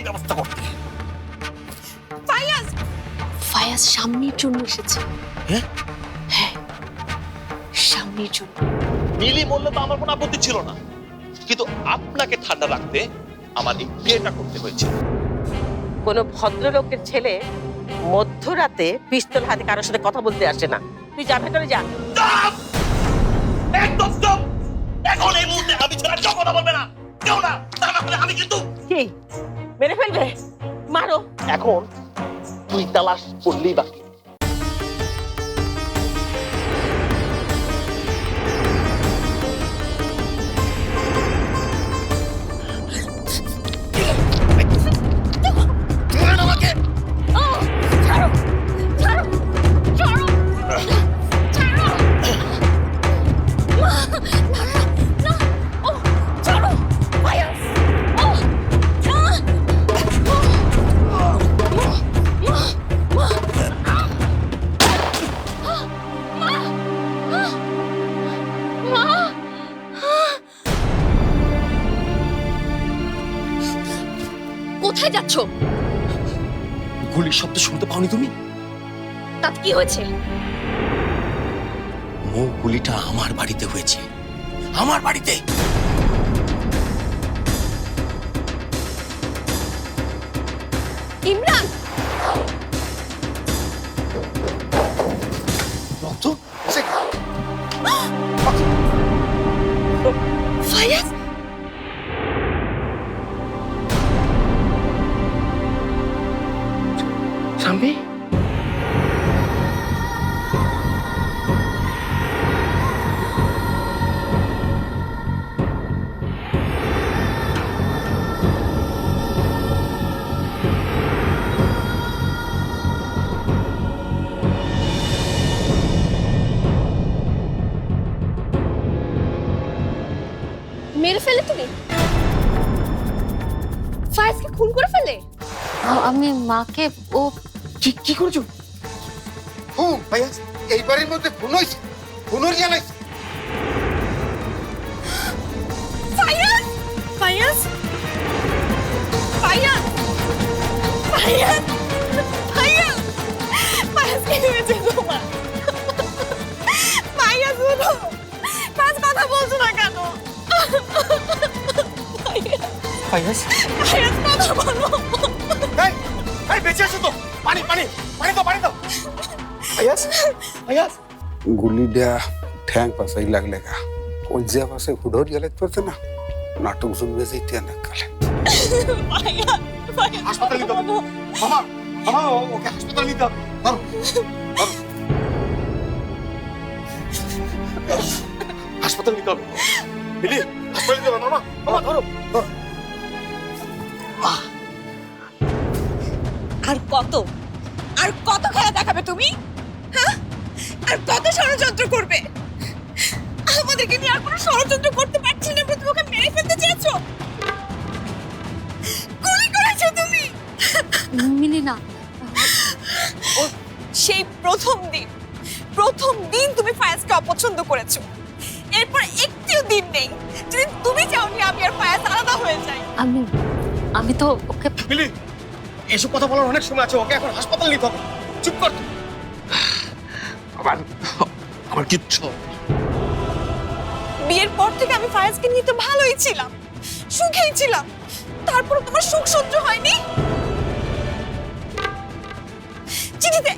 ব্যবস্থা করতে। ফায়াজ ফায়াজ সামনের জন্য এসেছে। হ্যাঁ হ্যাঁ, সামনের জন্য। মিলি বললে তো আমার কোনো আপত্তি ছিল না, কিন্তু আপনাকে ঠান্ডা রাখতে আমার এই বিয়েটা করতে হয়েছে। কোনো ভদ্রলোকের ছেলে মধ্যরাতে পিস্তল হাতে কারোর সাথে কথা বলতে আসে না। তুই যা ভেতরে যা। Stop! একদম stop! এখন এই মুহূর্তে আমি ছাড়া কেউ কথা বলবে না, কেউ না। তা না হলে আমি কিন্তু কি মেরে ফেলবে? মারো। এখন তুই তালাশ করলেই বাকি। কোথায় যাচ্ছ? গুলির শব্দ শুনতে পাওনি তুমি? তাতে কি হয়েছে? গুলিটা আমার বাড়িতে হয়েছে, আমার বাড়িতে। ইমরান, রক্ত? ফায়াজ, স্বামী? মেরে ফেলে তুমি? ফায়াজকে খুন করে ফেলে? আমি মাকে ও কি করেছো? ভাইয়া এই বাড়ির মধ্যে খুন হয়েছে, খুনের জানাইছে। ফায়াজ, ফায়াজ, ফায়াজ, ফায়াজ, ফায়াজ, ফায়াজ কি হয়েছে তোমার? ফায়াজ বলো, ফায়াজ কথা বলছো না কেন? ফায়াজ? ফায়াজ কথা বলো। এই, এই বেঁচে আছো তো? পানি পানি পানি দাও, পানি দাও। ফায়াজ, ফায়াজ। গুলিটা ঠ্যাং পাশে লাগলেগা, কলজিয়া পাশে হুডর গেলে পড়তে না, নাটক শুনবে যেতে না কালে। ফায়াজ, ফায়াজ হাসপাতালে নিতে হবে। মামা, মামা ওকে হাসপাতালে নিতে হবে। ধরো, ধরো। হাসপাতালে নিতে হবে। মিলি, হাসপাতালে নিতে হবে। মামা, মামা ধরো, ধরো। আর কত, আর কত খেলা দেখাবে তুমি? হ্যাঁ, আর কত ষড়যন্ত্র করবে? আমাদেরকে নিয়ে আর কোনো ষড়যন্ত্র করতে পারছি না, তুমি ওকে মেরে ফেলতে চেয়েছো, গুলি করেছো তুমি। মিলি না। ও সেই প্রথম দিন তুমি ফায়াজকে অপছন্দ করেছো। এরপর একটিও দিন নেই যেদিন তুমি চাওনি আমি আর ফায়াজ আলাদা হয়ে যাই। আমি তো ওকে মিলি, এসব কথা বলার অনেক সময় আছে, ওকে এখন হাসপাতালে নিতে হবে। চুপ কর। আমার কিচ্ছু বিয়ের পর থেকে আমি ফায়াজকে নিয়ে তো ভালোই ছিলাম, সুখেই ছিলাম, তারপর তোমার সুখ সহ্য হয়নি। চিঠিতে